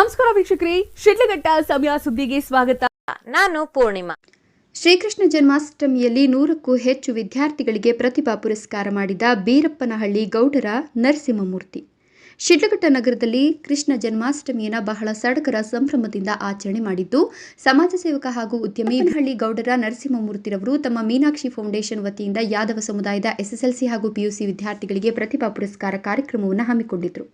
ನಮಸ್ಕಾರ ವೀಕ್ಷಕರೇ, ಶಿಡ್ಲಘಟ್ಟ ಸಮಯ ಸುದ್ದಿಗೆ ಸ್ವಾಗತ. ನಾನು ಪೂರ್ಣಿಮಾ. ಶ್ರೀಕೃಷ್ಣ ಜನ್ಮಾಷ್ಟಮಿಯಲ್ಲಿ 100ಕ್ಕೂ ಹೆಚ್ಚು ವಿದ್ಯಾರ್ಥಿಗಳಿಗೆ ಪ್ರತಿಭಾ ಪುರಸ್ಕಾರ ಮಾಡಿದ ಬೀರಪ್ಪನಹಳ್ಳಿ ಗೌಡರ ನರಸಿಂಹಮೂರ್ತಿ. ಶಿಡ್ಲಘಟ್ಟ ನಗರದಲ್ಲಿ ಕೃಷ್ಣ ಜನ್ಮಾಷ್ಟಮಿಯನ್ನು ಬಹಳ ಸಡಗರ ಸಂಭ್ರಮದಿಂದ ಆಚರಣೆ ಮಾಡಿದ್ದು, ಸಮಾಜ ಸೇವಕ ಹಾಗೂ ಉದ್ಯಮಿ ಬೀರಪ್ಪನಹಳ್ಳಿ ಗೌಡರ ನರಸಿಂಹಮೂರ್ತಿರವರು ತಮ್ಮ ಮೀನಾಕ್ಷಿ ಫೌಂಡೇಶನ್ ವತಿಯಿಂದ ಯಾದವ ಸಮುದಾಯದ ಎಸ್ಎಸ್ಎಲ್ಸಿ ಹಾಗೂ ಪಿಯುಸಿ ವಿದ್ಯಾರ್ಥಿಗಳಿಗೆ ಪ್ರತಿಭಾ ಪುರಸ್ಕಾರ ಕಾರ್ಯಕ್ರಮವನ್ನು ಹಮ್ಮಿಕೊಂಡಿದ್ದರು.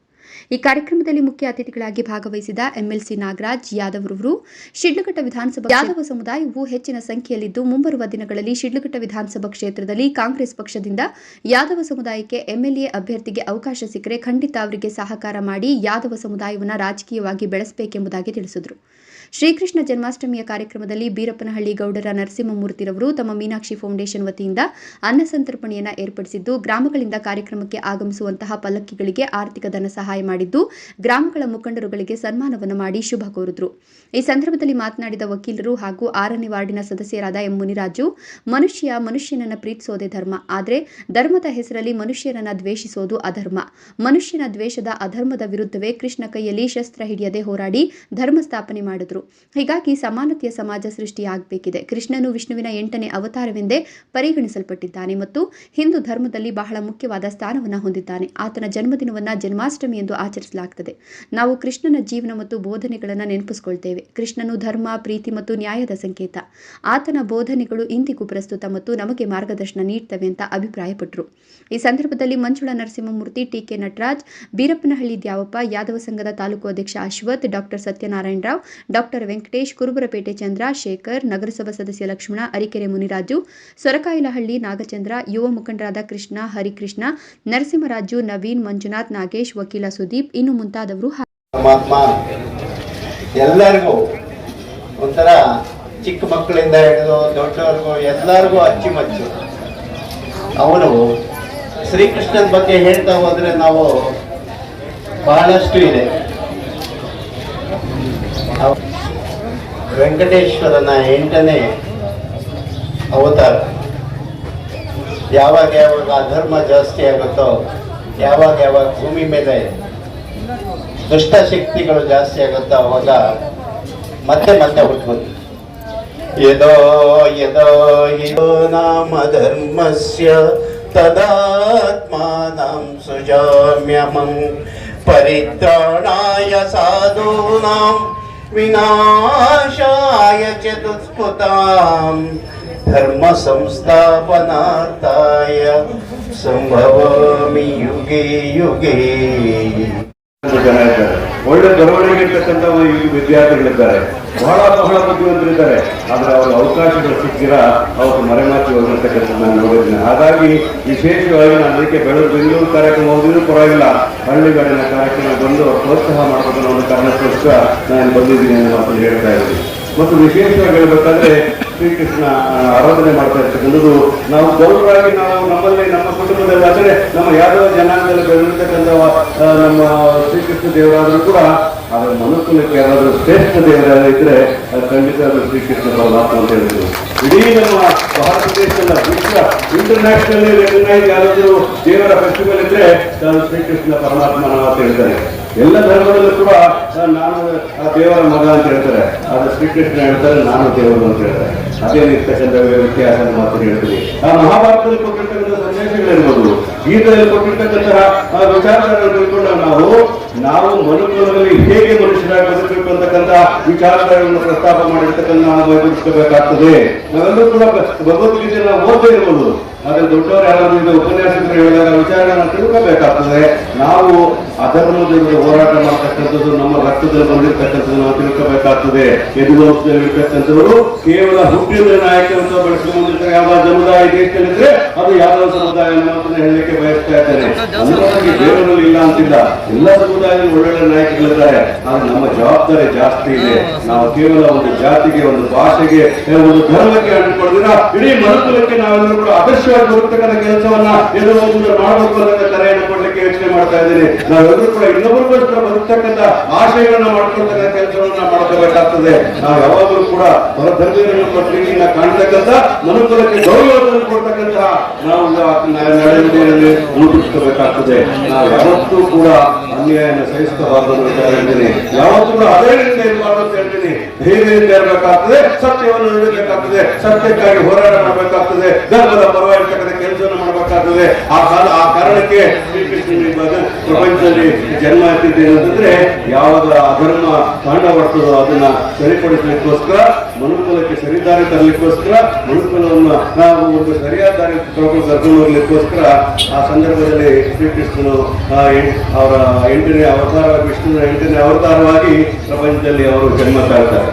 ಈ ಕಾರ್ಯಕ್ರಮದಲ್ಲಿ ಮುಖ್ಯ ಅತಿಥಿಗಳಾಗಿ ಭಾಗವಹಿಸಿದ ಎಂಎಲ್ಸಿ ನಾಗರಾಜ್ ಯಾದವ್ರವರು, ಶಿಡ್ಲಘಟ್ಟ ವಿಧಾನಸಭಾ ಯಾದವ ಸಮುದಾಯವು ಹೆಚ್ಚಿನ ಸಂಖ್ಯೆಯಲ್ಲಿದ್ದು ಮುಂಬರುವ ದಿನಗಳಲ್ಲಿ ಶಿಡ್ಲಘಟ್ಟ ವಿಧಾನಸಭಾ ಕ್ಷೇತ್ರದಲ್ಲಿ ಕಾಂಗ್ರೆಸ್ ಪಕ್ಷದಿಂದ ಯಾದವ ಸಮುದಾಯಕ್ಕೆ ಎಂಎಲ್ಎ ಅಭ್ಯರ್ಥಿಗೆ ಅವಕಾಶ ಸಿಕ್ಕರೆ ಖಂಡಿತ ಅವರಿಗೆ ಸಹಕಾರ ಮಾಡಿ ಯಾದವ ಸಮುದಾಯವನ್ನು ರಾಜಕೀಯವಾಗಿ ಬೆಳೆಸಬೇಕೆಂಬುದಾಗಿ ತಿಳಿಸಿದರು. ಶ್ರೀಕೃಷ್ಣ ಜನ್ಮಾಷ್ಟಮಿಯ ಕಾರ್ಯಕ್ರಮದಲ್ಲಿ ಬೀರಪ್ಪನಹಳ್ಳಿ ಗೌಡರ ನರಸಿಂಹಮೂರ್ತಿರವರು ತಮ್ಮ ಮೀನಾಕ್ಷಿ ಫೌಂಡೇಶನ್ ವತಿಯಿಂದ ಅನ್ನ ಸಂತರ್ಪಣೆಯನ್ನು ಏರ್ಪಡಿಸಿದ್ದು, ಗ್ರಾಮಗಳಿಂದ ಕಾರ್ಯಕ್ರಮಕ್ಕೆ ಆಗಮಿಸುವಂತಹ ಪಲ್ಲಕ್ಕಿಗಳಿಗೆ ಆರ್ಥಿಕ ಧನ ಸಹಾಯ ಮಾಡಿದ್ದು, ಗ್ರಾಮಗಳ ಮುಖಂಡರುಗಳಿಗೆ ಸನ್ಮಾನವನ್ನು ಮಾಡಿ ಶುಭ ಕೋರಿದರು. ಈ ಸಂದರ್ಭದಲ್ಲಿ ಮಾತನಾಡಿದ ವಕೀಲರು ಹಾಗೂ 6ನೇ ವಾರ್ಡಿನ ಸದಸ್ಯರಾದ ಎಂ ಮುನಿರಾಜು, ಮನುಷ್ಯನನ್ನು ಪ್ರೀತಿಸೋದೇ ಧರ್ಮ, ಆದರೆ ಧರ್ಮದ ಹೆಸರಲ್ಲಿ ಮನುಷ್ಯರನ್ನು ದ್ವೇಷಿಸೋದು ಅಧರ್ಮ. ಮನುಷ್ಯನ ದ್ವೇಷದ ಅಧರ್ಮದ ವಿರುದ್ಧವೇ ಕೃಷ್ಣ ಕೈಯಲ್ಲಿ ಶಸ್ತ್ರ ಹಿಡಿಯದೆ ಹೋರಾಡಿ ಧರ್ಮ ಸ್ಥಾಪನೆ ಮಾಡಿದರು. ಹೀಗಾಗಿ ಸಮಾನತೆಯ ಸಮಾಜ ಸೃಷ್ಟಿಯಾಗಬೇಕಿದೆ. ಕೃಷ್ಣನು ವಿಷ್ಣುವಿನ 8ನೇ ಅವತಾರವೆಂದೇ ಪರಿಗಣಿಸಲ್ಪಟ್ಟಿದ್ದಾನೆ ಮತ್ತು ಹಿಂದೂ ಧರ್ಮದಲ್ಲಿ ಬಹಳ ಮುಖ್ಯವಾದ ಸ್ಥಾನವನ್ನು ಹೊಂದಿದ್ದಾನೆ. ಆತನ ಜನ್ಮದಿನವನ್ನು ಜನ್ಮಾಷ್ಟಮಿ ಎಂದು ಆಚರಿಸಲಾಗುತ್ತದೆ. ನಾವು ಕೃಷ್ಣನ ಜೀವನ ಮತ್ತು ಬೋಧನೆಗಳನ್ನು ನೆನಪಿಸಿಕೊಳ್ತೇವೆ. ಕೃಷ್ಣನು ಧರ್ಮ, ಪ್ರೀತಿ ಮತ್ತು ನ್ಯಾಯದ ಸಂಕೇತ. ಆತನ ಬೋಧನೆಗಳು ಇಂದಿಗೂ ಪ್ರಸ್ತುತ ಮತ್ತು ನಮಗೆ ಮಾರ್ಗದರ್ಶನ ನೀಡುತ್ತವೆ ಅಂತ ಅಭಿಪ್ರಾಯಪಟ್ಟರು. ಈ ಸಂದರ್ಭದಲ್ಲಿ ಮಂಜುಳಾ ನರಸಿಂಹಮೂರ್ತಿ, ಟಿಕೆ ನಟರಾಜ್, ಬೀರಪ್ಪನಹಳ್ಳಿ ದ್ಯಾವಪ್ಪ, ಯಾದವ ಸಂಘದ ತಾಲೂಕು ಅಧ್ಯಕ್ಷ ಅಶ್ವಥ್, ಡಾಕ್ಟರ್ ಸತ್ಯನಾರಾಯಣ ರಾವ್, ಡಾಕ್ಟರ್ ವೆಂಕಟೇಶ್, ಕುರುಬರಪೇಟೆ ಚಂದ್ರ, ಶೇಖರ್, ನಗರಸಭಾ ಸದಸ್ಯ ಲಕ್ಷ್ಮಣ, ಅರಿಕೆರೆ ಮುನಿರಾಜು, ಸೊರಕಾಯಿಲಹಳ್ಳಿ ನಾಗಚಂದ್ರ, ಯುವ ಮುಖಂಡರಾದ ಕೃಷ್ಣ, ಹರಿಕೃಷ್ಣ, ನರಸಿಂಹರಾಜು, ನವೀನ್, ಮಂಜುನಾಥ್, ನಾಗೇಶ್, ವಕೀಲ ಸುದೀಪ್ ಇನ್ನು ಮುಂತಾದವರು. ಎಲ್ಲರಿಗೂ ಒಂಥರ ಚಿಕ್ಕ ಮಕ್ಕಳಿಂದ ಹಿಡಿದು ದೊಡ್ಡವರಿಗೂ ಎಲ್ಲರಿಗೂ ಅಚ್ಚುಮಚ್ಚು. ಅವನು ಶ್ರೀಕೃಷ್ಣನ ಬಗ್ಗೆ ಹೇಳ್ತಾ ಹೋದ್ರೆ ನಾವು ಬಹಳಷ್ಟು ಇದೆ. ವೆಂಕಟೇಶ್ವರನ 8ನೇ ಅವತಾರ. ಯಾವಾಗ ಅಧರ್ಮ ಜಾಸ್ತಿ ಆಗುತ್ತೋ, ಯಾವಾಗ ಭೂಮಿ ಮೇಲೆ ದುಷ್ಟ ಶಕ್ತಿಗಳು ಜಾಸ್ತಿ ಆಗುತ್ತೋ ಅವಾಗ ಮತ್ತೆ ಹುಟ್ಟುವುದು. ಯದೋ ಯದೋ ಯದೋ ನಾಮ ಧರ್ಮಸ್ಯ ತದಾತ್ಮಾನಂ ಸುಜಾಮ್ಯಹಂ ಪರಿತ್ರಾಣಾಯ ಸಾಧೂನಾಂ ವಿನಾಶಾಯ ಚ ದುಷ್ಕೃತಾಂ ಧರ್ಮ ಸಂಸ್ಥಾಪನಾರ್ಥಾಯ ಸಂಭವಾಮಿ ಯುಗೇ ಯುಗೇ. ಒಳ್ಳೆ ಬರವಣಿಗೆ ಇರ್ತಕ್ಕಂಥ ವಿದ್ಯಾರ್ಥಿಗಳಿದ್ದಾರೆ, ಬಹಳ ಬುದ್ಧಿವಂತರಿದ್ದಾರೆ. ಆದರೆ ಅವರ ಅವಕಾಶಗಳು ಸಿಕ್ಕಿರ ಅವರು ಮರೆಮಾಚಿ ಹೋಗಿರ್ತಕ್ಕಂಥ ನಾನು ನೋಡಿದ್ದೀನಿ. ಹಾಗಾಗಿ ವಿಶೇಷವಾಗಿ ನಾನು ಅದಕ್ಕೆ ಬೆಂಗಳೂರು ಕಾರ್ಯಕ್ರಮ ಹೋಗಿದ್ರು ಪರವಾಗಿಲ್ಲ, ಹಳ್ಳಿಗಾಡಿನ ಕಾರ್ಯಕ್ರಮ ಬಂದು ಪ್ರೋತ್ಸಾಹ ಮಾಡಬೇಕು ಅನ್ನೋ ಒಂದು ಕಾರಣಕ್ಕೋಸ್ಕರ ನಾನು ಬಂದಿದ್ದೀನಿ ಅನ್ನೋ ಮಾತನ್ನು ಹೇಳ್ತಾ ಇದ್ದೀನಿ. ಮತ್ತು ವಿಶೇಷವಾಗಿ ಹೇಳಬೇಕಾದ್ರೆ ಶ್ರೀಕೃಷ್ಣ ಆರಾಧನೆ ಮಾಡ್ತಾ ಇರ್ತಕ್ಕಂಥದ್ದು ನಾವು ಗೌರವವಾಗಿ ನಾವು ನಮ್ಮಲ್ಲಿ ನಮ್ಮ ಕುಟುಂಬದಲ್ಲಿ, ಆದರೆ ನಮ್ಮ ಯಾದವ ಜನಾಂಗದಲ್ಲಿ ಬೆಳೆದಿರ್ತಕ್ಕಂಥ ನಮ್ಮ ಶ್ರೀಕೃಷ್ಣ ದೇವರಾದರೂ ಕೂಡ ಅದರ ಮನುಕುಲಕ್ಕೆ ಯಾರಾದರೂ ಶ್ರೇಷ್ಠ ದೇವರಾದ ಇದ್ರೆ ಅದು ಖಂಡಿತ ಅದು ಶ್ರೀಕೃಷ್ಣ ಪರಮಾತ್ಮ ಅಂತ ಹೇಳಿದ್ರು. ಇಡೀ ನಮ್ಮ ಭಾರತ ದೇಶದ ವಿಶ್ವ ಇಂಟರ್ನ್ಯಾಷನಲ್ ರೆಕಗ್ನೈಸ್ ಯಾರಾದರೂ ದೇವರ ಫೆಸ್ಟಿವಲ್ ಇದ್ರೆ ನಾನು ಶ್ರೀಕೃಷ್ಣ ಪರಮಾತ್ಮ ಅಂತ ಹೇಳ್ತಾರೆ. ಎಲ್ಲ ಧರ್ಮದಲ್ಲೂ ಕೂಡ ನಾನು ಆ ದೇವರ ಮಗ ಅಂತ ಹೇಳ್ತಾರೆ, ಆದರೆ ಶ್ರೀಕೃಷ್ಣ ಹೇಳ್ತಾರೆ ನಾನು ದೇವರು ಅಂತ ಹೇಳ್ತಾರೆ. ಅದೇನಿರ್ತಕ್ಕಂಥ ವ್ಯತ್ಯಾಸ ಮಾತನ್ನು ಹೇಳ್ತೀವಿ. ಆ ಮಹಾಭಾರತದಲ್ಲಿ ಕೊಟ್ಟಿರ್ತಕ್ಕಂಥ ಸಂದೇಶಗಳಿರ್ಬೋದು, ಗೀತೆಯಲ್ಲಿ ಕೊಟ್ಟಿರ್ತಕ್ಕಂತಹ ವಿಚಾರಗಳನ್ನು ತಿಳ್ಕೊಂಡು ನಾವು ಮನುಕುಲದಲ್ಲಿ ಹೇಗೆ ಮನುಷ್ಯರಾಗಿ ಬದುಕಬೇಕು ಅಂತಕ್ಕಂಥ ವಿಚಾರಗಳನ್ನು ಪ್ರಸ್ತಾಪ ಮಾಡಿರ್ತಕ್ಕಂಥ ನಾವು ಬದುಕಬೇಕಾಗ್ತದೆ. ನಾವೆಲ್ಲರೂ ಕೂಡ ಭಗವದ್ಗೀತೆ ನಾವು ಓದ್ತಾ ಇರ್ಬೋದು, ಆದರೆ ದೊಡ್ಡವರು ಯಾರಾದ್ರೂ ಉಪನ್ಯಾಸಕರು ಹೇಳಿದಾಗ ವಿಚಾರಗಳನ್ನು ತಿಳ್ಕೋಬೇಕಾಗ್ತದೆ. ನಾವು ಅಧರ್ಮದ ಹೋರಾಟ ಮಾಡ್ತಕ್ಕಂಥದ್ದು ನಮ್ಮ ರಕ್ತದಲ್ಲಿ ಬಂದಿರತಕ್ಕಂಥದ್ದು ನಾವು ತಿಳ್ಕೋಬೇಕಾಗ್ತದೆ. ಯದುವಂಶದಲ್ಲಿ ಇರ್ತಕ್ಕಂಥವರು ಕೇವಲ ಹುಟ್ಟಿದ ನಾಯಕತ್ವ ಬೆಳೆಸ್ಕೊಂಡಿರ್ತಾರೆ. ಯಾವ ಸಮುದಾಯ ದೇಶದಲ್ಲಿದ್ರೆ ಅದು ಯಾವ್ದೋ ಸಮುದಾಯ ಅನ್ನೋದನ್ನ ಹೇಳಲಿಕ್ಕೆ ಬಯಸ್ತಾ ಇದ್ದಾರೆ. ಅನ್ನೋದಕ್ಕೆ ದೇವರಲ್ಲಿ ಇಲ್ಲ ಅಂತಿಲ್ಲ, ಎಲ್ಲ ಸಮುದಾಯದಲ್ಲಿ ಒಳ್ಳೊಳ್ಳೆ ನಾಯಕಗಳಿದ್ದಾರೆ. ಆದ್ರೆ ನಮ್ಮ ಜವಾಬ್ದಾರಿ ಜಾಸ್ತಿ ಇದೆ. ನಾವು ಕೇವಲ ಒಂದು ಜಾತಿಗೆ, ಒಂದು ಭಾಷೆಗೆ, ಒಂದು ಧರ್ಮಕ್ಕೆ ಅಂಟಿಕೊಳ್ಳೋದಿಲ್ಲ, ಇಡೀ ಮನುಕುಲಕ್ಕೆ ನಾವೆಲ್ಲರೂ ಕೂಡ ಆದರ್ಶವಾಗಿ ಬರುತ್ತಕ್ಕಂಥ ಕೆಲಸವನ್ನ ಮಾಡಬೇಕು ಅನ್ನೋ ಕರೆಯನ್ನು ಕೊಡ್ಲಿಕ್ಕೆ ಯೋಚನೆ ಮಾಡ್ತಾ ಮಾಡ್ತಾ ಇದ್ದೀನಿ. ನಾವೆಲ್ಲರೂ ಕೂಡ ಇನ್ನೊಬ್ಬರಿಗೋಸ್ಕರ ಬದುಕ್ತಕ್ಕಂಥ ಆಶಯಗಳನ್ನ ಮಾಡ್ಕೊಳ್ತಕ್ಕಂಥ ಕೆಲಸವನ್ನ ಮಾಡ್ಕೋಬೇಕಾಗ್ತದೆ. ನಾವು ಯಾವಾಗಲೂ ಕೂಡ ಹೊರಧರ್ಮೀಯರನ್ನು ಪ್ರೀತಿಯನ್ನ ಕಾಣ್ತಕ್ಕಂಥ ಮನುಕುಲಕ್ಕೆ ಗೌರವವನ್ನು ಕೊಡ್ತಕ್ಕಂತಹ ನಾವು ನಡೆನುಡಿಯಲ್ಲಿ ರೂಪಿಸ್ಕೋಬೇಕಾಗ್ತದೆ. ನಾವು ಯಾವತ್ತೂ ಕೂಡ ಅನ್ಯಾಯನ ಸಹಿಸಬಾರದು ಅಂತ ಹೇಳ್ತೀನಿ. ಯಾವತ್ತೂ ಕೂಡ ಅದೇ ರೀತಿಯಿಂದ ಇರಬಾರ್ದು ಅಂತ ಹೇಳ್ತೀನಿ. ಧೈರ್ಯದಿಂದ ಇರಬೇಕಾಗ್ತದೆ, ಸತ್ಯವನ್ನು ನುಡಿಬೇಕಾಗ್ತದೆ, ಸತ್ಯಕ್ಕಾಗಿ ಹೋರಾಟ ಮಾಡಬೇಕಾಗ್ತದೆ, ಧರ್ಮದ ಪರವಾಗಿರ್ತಕ್ಕಂಥ ಕೆಲಸವನ್ನು ಮಾಡಬೇಕಾಗ್ತದೆ. ಆ ಕಾರಣಕ್ಕೆ ಪ್ರಪಂಚದಲ್ಲಿ ಜನ್ಮ ಎತ್ತಿದ್ದೇನೆ ಅಂತಂದ್ರೆ ಯಾವಾಗ ಅಧರ್ಮ ತಾಂಡವರ್ತದೋ ಅದನ್ನ ಸರಿಪಡಿಸಲಿಕ್ಕೋಸ್ಕರ, ಮನುಕುಲಕ್ಕೆ ಸರಿದಾರಿ ತರಲಿಕ್ಕೋಸ್ಕರ, ಮನುಕುಲವನ್ನು ನಾವು ಒಂದು ಸರಿಯಾದ ದಾರಿ ಕರ್ಕೊಂಡು ಹೋಗ್ಲಿಕ್ಕೋಸ್ಕರ ಆ ಸಂದರ್ಭದಲ್ಲಿ ಶ್ರೀಕೃಷ್ಣನು ಅವರ 8ನೇ ಅವತಾರ, ವಿಷ್ಣುವಿನ 8ನೇ ಅವತಾರವಾಗಿ ಪ್ರಪಂಚದಲ್ಲಿ ಅವರು ಜನ್ಮ ತಾಳ್ತಾರೆ.